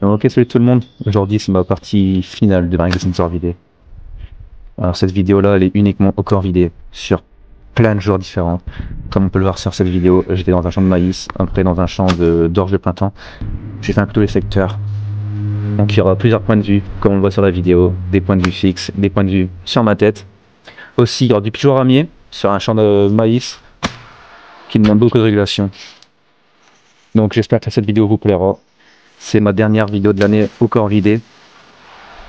Ok, salut tout le monde. Aujourd'hui, c'est ma partie finale de ma régression de corps vidé. Alors, cette vidéo-là, elle est uniquement au corps vidé, sur plein de joueurs différents. Comme on peut le voir sur cette vidéo, j'étais dans un champ de maïs, après dans un champ d'orge de printemps. J'ai fait un peu tous les secteurs. Donc, il y aura plusieurs points de vue, comme on le voit sur la vidéo. Des points de vue fixes, des points de vue sur ma tête. Aussi, il y aura du pigeon ramier sur un champ de maïs qui demande beaucoup de régulation. Donc, j'espère que cette vidéo vous plaira. C'est ma dernière vidéo de l'année au corps vidé.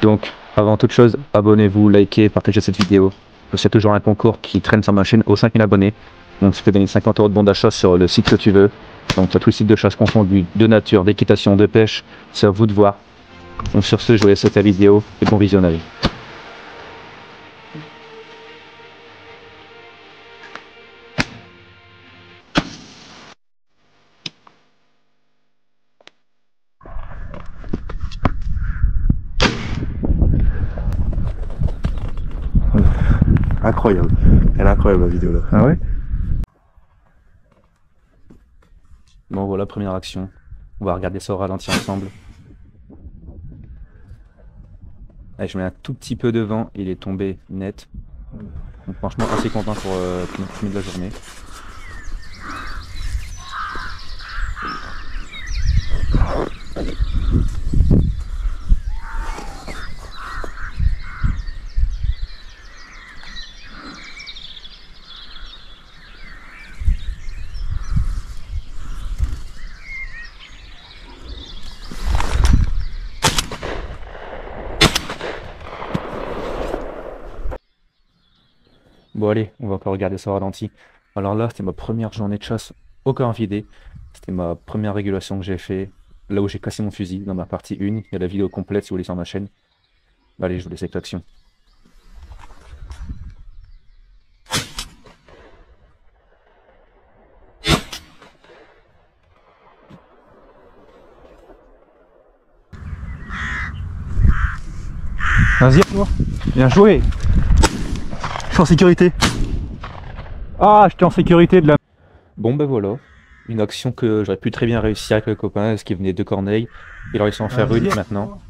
Donc, avant toute chose, abonnez-vous, likez, partagez cette vidéo. Il y a toujours un concours qui traîne sur ma chaîne aux 5000 abonnés. Donc, ça peut gagner 50 € de bon d'achat sur le site que tu veux. Donc, tu as tous les sites de chasse confondus, de nature, d'équitation, de pêche. C'est à vous de voir. Donc, sur ce, je vous laisse cette vidéo et bon visionnage. Incroyable. Elle est incroyable la vidéo là. Ah ouais? Bon, voilà, première action. On va regarder ça au ralenti ensemble. Allez, je mets un tout petit peu devant, il est tombé net. Donc, franchement, assez content pour le premier de la journée. Bon allez, on va encore regarder ça au ralenti. Alors là, c'était ma première journée de chasse au corps vidé. C'était ma première régulation que j'ai fait. Là où j'ai cassé mon fusil, dans ma partie 1. Il y a la vidéo complète si vous voulez sur ma chaîne. Allez, je vous laisse avec l'action. Vas-y, toi. Bien joué. Je suis en sécurité. Ah, j'étais en sécurité de la... Bon ben voilà, une action que j'aurais pu très bien réussir avec le copain, parce qu'il venait de Corneille. Il aurait réussi à en faire une maintenant.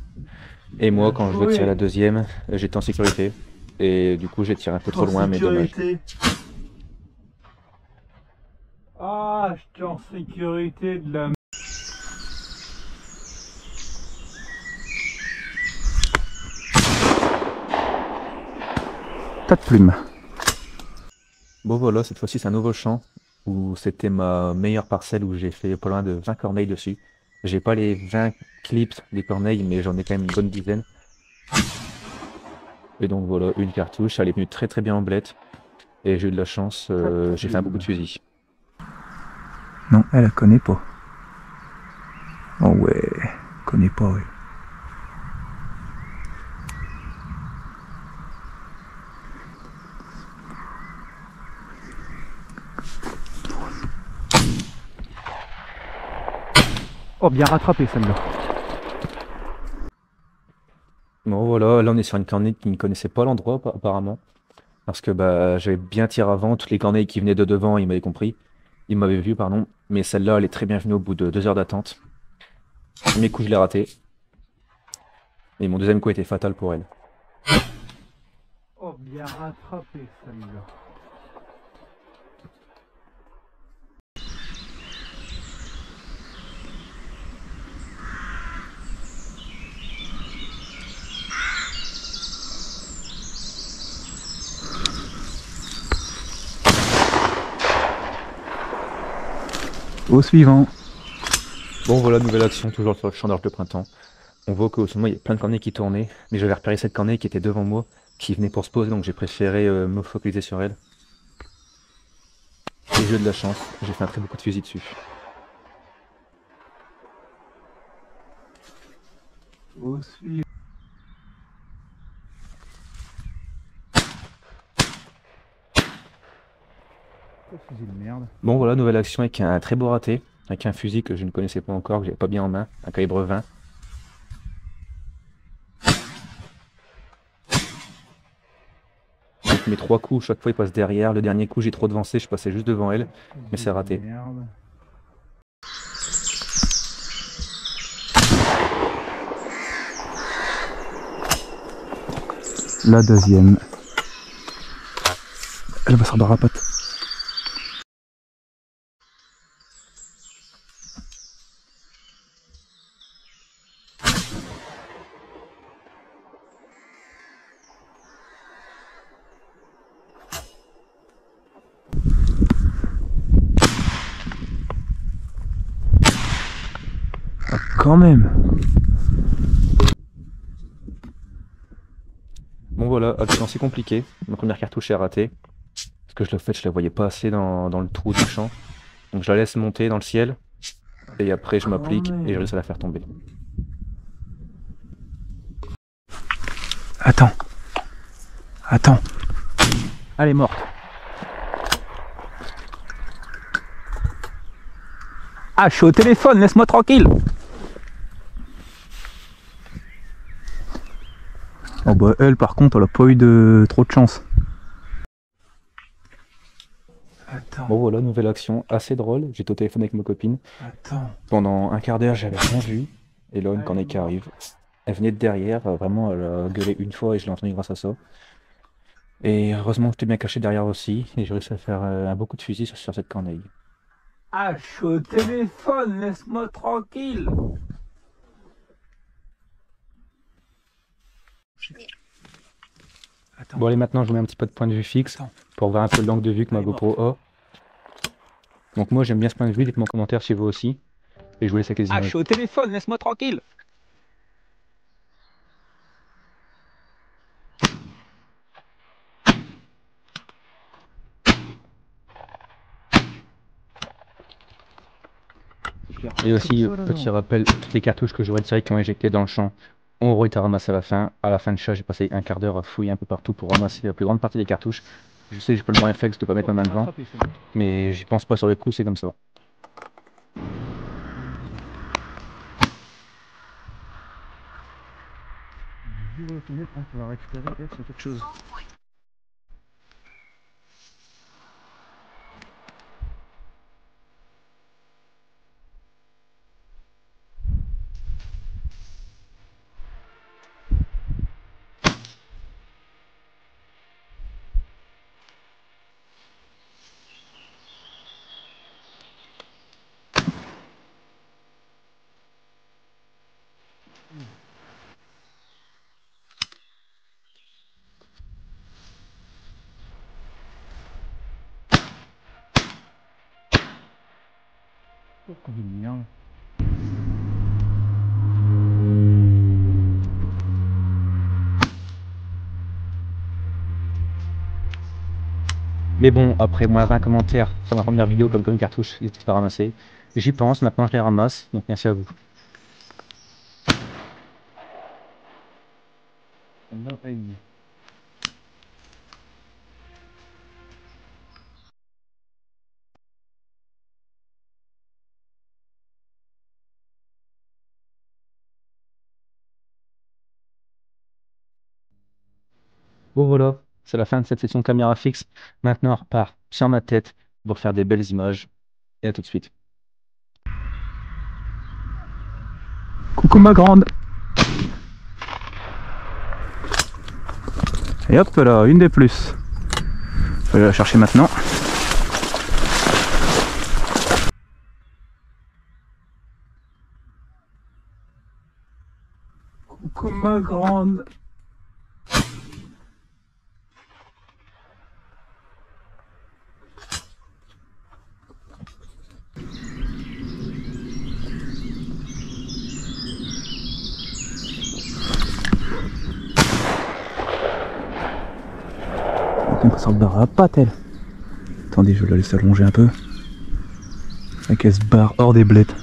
Et moi, quand je veux tirer la deuxième, j'étais en sécurité. Et du coup, j'ai tiré un peu trop loin, mais dommage. Ah, j'étais en sécurité de la... Pas de plume. Bon voilà, cette fois-ci c'est un nouveau champ où c'était ma meilleure parcelle où j'ai fait pas loin de 20 corneilles dessus. J'ai pas les 20 clips des corneilles mais j'en ai quand même une bonne dizaine. Et donc voilà, une cartouche, elle est venue très très bien en blette. Et j'ai eu de la chance, j'ai fait un beaucoup de fusils. Non, elle connaît pas. Oh ouais, connaît pas, ouais. Oh, bien rattrapé celle-là. Bon voilà, là on est sur une corneille qui ne connaissait pas l'endroit apparemment. Parce que bah j'avais bien tiré avant, toutes les corneilles qui venaient de devant, il m'avait compris. Il m'avait vu, pardon. Mais celle-là, elle est très bien venue au bout de 2 heures d'attente. Premier coup, je l'ai raté. Et mon deuxième coup était fatal pour elle. Oh, bien rattrapé celle-là. Au suivant. Bon voilà, nouvelle action, toujours sur le champ d'orge de printemps. On voit qu'au sommet, il y a plein de corneilles qui tournaient. Mais j'avais repéré cette corneille qui était devant moi, qui venait pour se poser, donc j'ai préféré me focaliser sur elle. Et j'ai eu de la chance, j'ai fait un très beau coup de fusil dessus. Au suivant. Fusil de merde. Bon voilà, nouvelle action avec un très beau raté, avec un fusil que je ne connaissais pas encore, que j'avais pas bien en main, un calibre 20. Donc mes 3 coups, chaque fois il passe derrière, le dernier coup j'ai trop devancé, je passais juste devant elle, mais c'est raté. Merde. La deuxième. Elle va sortir de la patte. Quand même. Bon voilà, c'est compliqué. Ma première cartouche est ratée. Parce que je la voyais pas assez dans le trou du champ. Donc je la laisse monter dans le ciel. Et après je m'applique et je réussis à la faire tomber. Attends. Attends. Elle est morte. Ah, je suis au téléphone, laisse-moi tranquille. Oh bah elle par contre elle a pas eu trop de chance. Attends. Bon voilà, nouvelle action assez drôle. J'étais au téléphone avec ma copine. Attends. Pendant un quart d'heure, j'avais rien vu. Et là, une cornée qui arrive. Elle venait de derrière, vraiment, elle a gueulé une fois et je l'ai entendu grâce à ça. Et heureusement que j'étais bien caché derrière aussi. Et j'ai réussi à faire un beau coup de fusil sur cette corneille. Ah, je suis au téléphone, laisse-moi tranquille. Attends. Bon allez, maintenant je vous mets un petit peu de point de vue fixe pour voir un peu l'angle de vue que ma GoPro a. Donc moi j'aime bien ce point de vue, dites-moi en commentaire si vous aussi. Et je vous laisse avec les images. Ah, je suis au téléphone, laisse-moi tranquille. Et aussi, petit rappel, toutes les cartouches que j'aurais tirées qui ont éjecté dans le champ ont été ramassées à la fin. À la fin de chat, j'ai passé un quart d'heure à fouiller un peu partout pour ramasser la plus grande partie des cartouches. Je sais que j'ai pas le bon réflexe de pas mettre ma main devant, mais j'y pense pas sur le coup, c'est comme ça. Mais bon, après moins 20 commentaires sur ma première vidéo comme une cartouche, ils étaient pas ramassés. J'y pense, maintenant je les ramasse, donc merci à vous. Bon voilà, c'est la fin de cette session caméra fixe. Maintenant on repart sur ma tête pour faire des belles images. Et à tout de suite. Coucou ma grande. Et hop là, une des plus. Je vais aller la chercher maintenant. Coucou ma grande. On sort de barre à patte elle. Attendez, je vais la laisser allonger un peu. Et qu'elle se barre hors des blettes.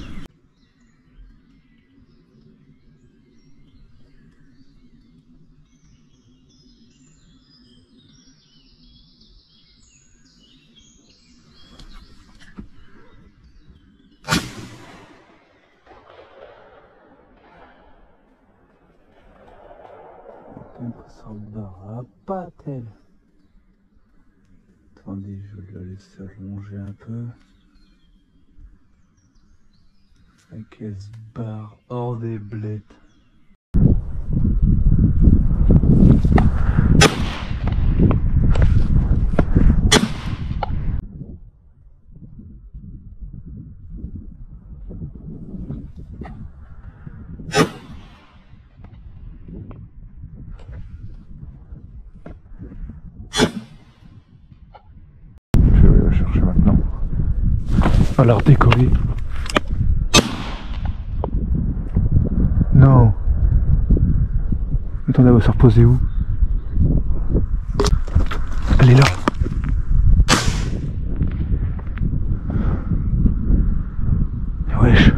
On sort de barre à patte elle. Attendez, je vais la laisser allonger un peu. Et qu'elle se barre hors des blettes. À la redécoller. Non. Attendez, elle va se reposer où? Elle est là. Wesh.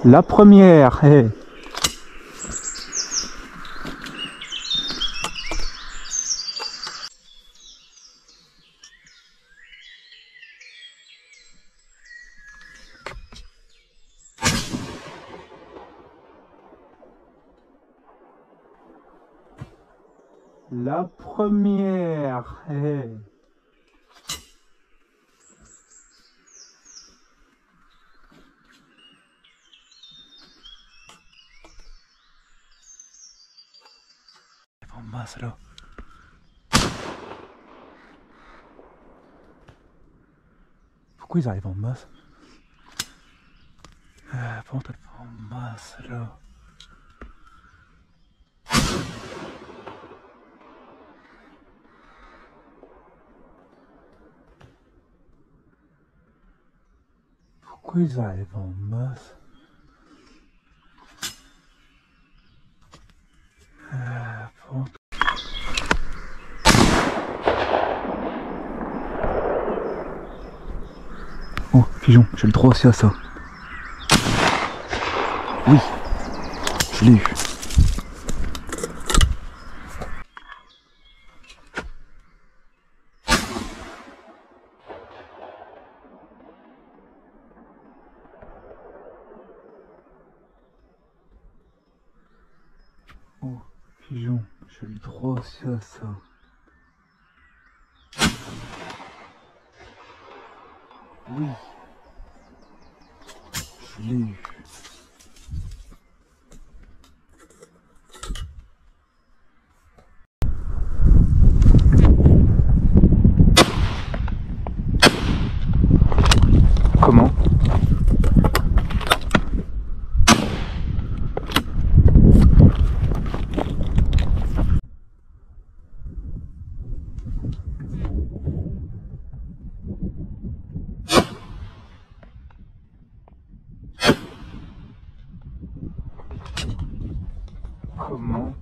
La première, hey. La première, hey. En masse là. Pourquoi ils arrivent en masse? Pourquoi t'as pas en masse là? Pourquoi ils arrivent en masse? Pourquoi... Oh, pigeon, j'ai le droit aussi à ça. Oui, je l'ai eu. Oh, pigeon, j'ai le droit aussi à ça. Oui, je l'ai eu. Comment? Comment?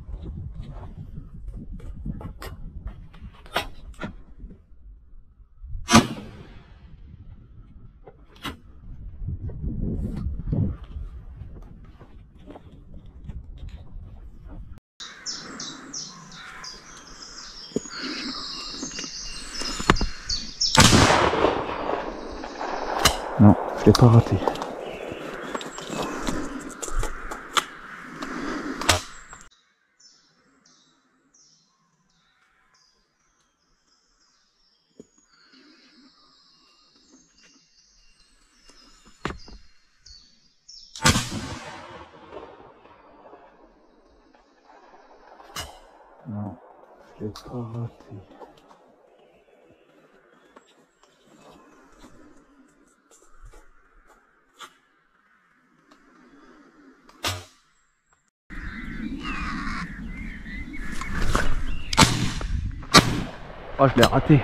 Non, je l'ai pas raté. Non, je l'ai pas raté. Oh, je l'ai raté.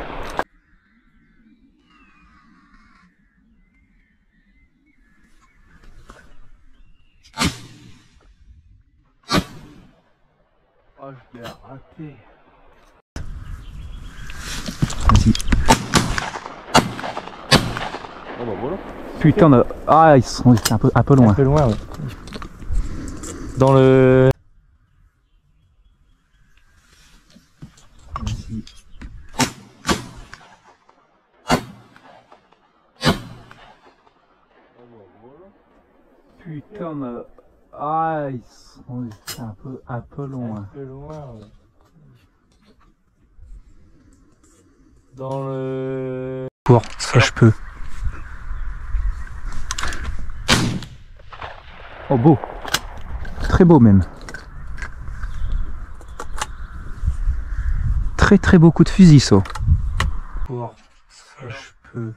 Oh, je l'ai raté. Vas-y. Oh bah voilà. Putain, on a... Ah, ils sont un peu loin. Un peu loin, ouais. Dans le... Vas-y. Putain, on a... Ah, ils sont un peu loin. Un peu loin, ouais. Dans le... Pour ça, je peux. Oh, beau. Très beau même. Très très beau coup de fusil, ça. Pour ça, je peux.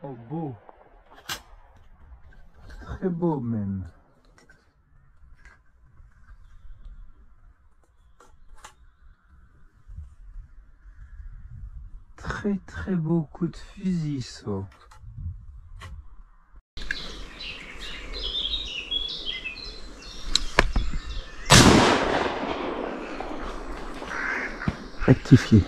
Oh, beau. Très beau même. Très très beau coup de fusil, ça. Rectifier.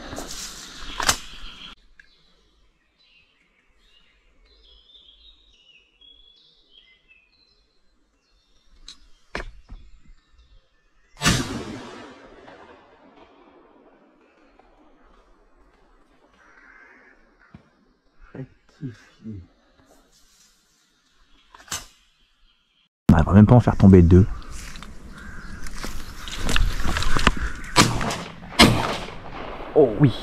Rectifier. On n'arrivera même pas à en faire tomber deux. Oh oui.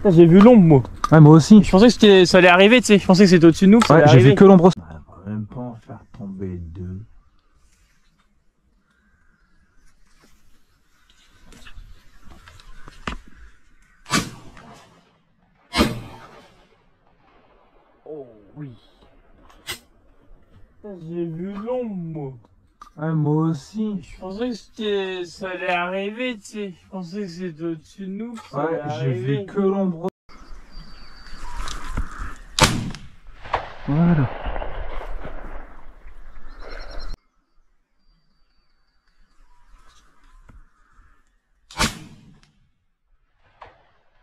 J'ai vu l'ombre, moi. Ouais, moi aussi. Je pensais que ça allait arriver, tu sais. Je pensais que c'était au-dessus de nous. Que ça Ouais, allait j'ai arriver. vu que l'ombre. On n'arrivera même pas à en faire tomber deux. Oh oui. J'ai vu l'ombre, moi. Ouais, moi aussi. Je pensais que ça allait arriver, tu sais. Je pensais que c'était au-dessus de nous. Que ça Ouais, allait j'ai arriver. vu que l'ombre. Voilà.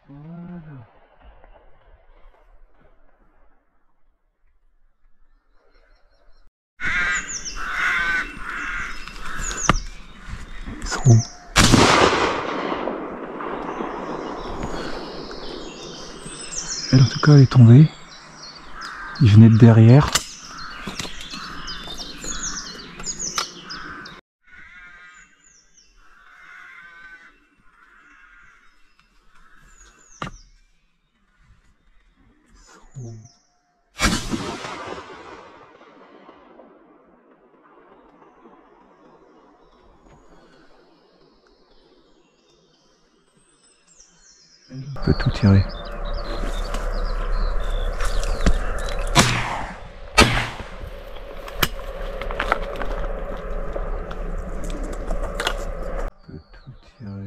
Voilà. Ils sont où? Elle, en tout cas, elle est tombée. Il venait de derrière. On peut tout tirer. On peut tout tirer.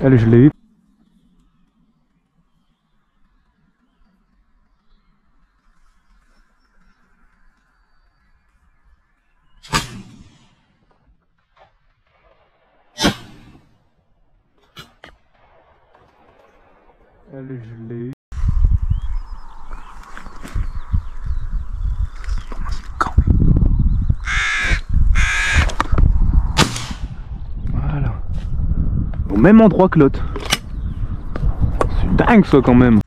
Allez, je l'ai eu. Allez, je l'ai eu. Voilà. Au même endroit que l'autre. C'est dingue ça quand même.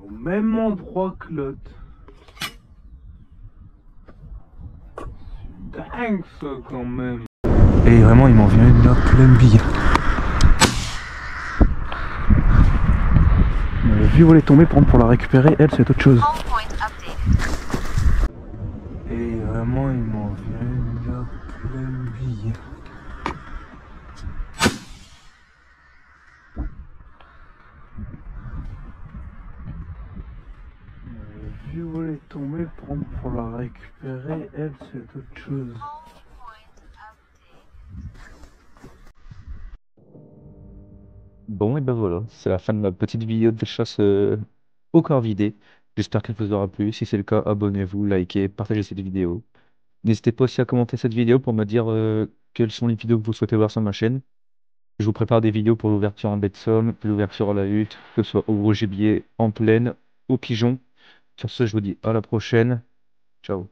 Au même endroit que l'autre. C'est dingue ça quand même. Et vraiment il m'en vient une là pleine bille. Vu où elle est tombée, par exemple, pour la récupérer, elle c'est autre chose. Et vraiment il m'en vient une là pleine bille. Vu où elle est tombée, par exemple, pour la récupérer, elle c'est autre chose. Bon, et ben voilà, c'est la fin de ma petite vidéo de chasse au corps vidé. J'espère qu'elle vous aura plu. Si c'est le cas, abonnez-vous, likez, partagez cette vidéo. N'hésitez pas aussi à commenter cette vidéo pour me dire quelles sont les vidéos que vous souhaitez voir sur ma chaîne. Je vous prépare des vidéos pour l'ouverture en baie de Somme, l'ouverture à la hutte, que ce soit au gros gibier, en plaine, aux pigeons. Sur ce, je vous dis à la prochaine. Ciao.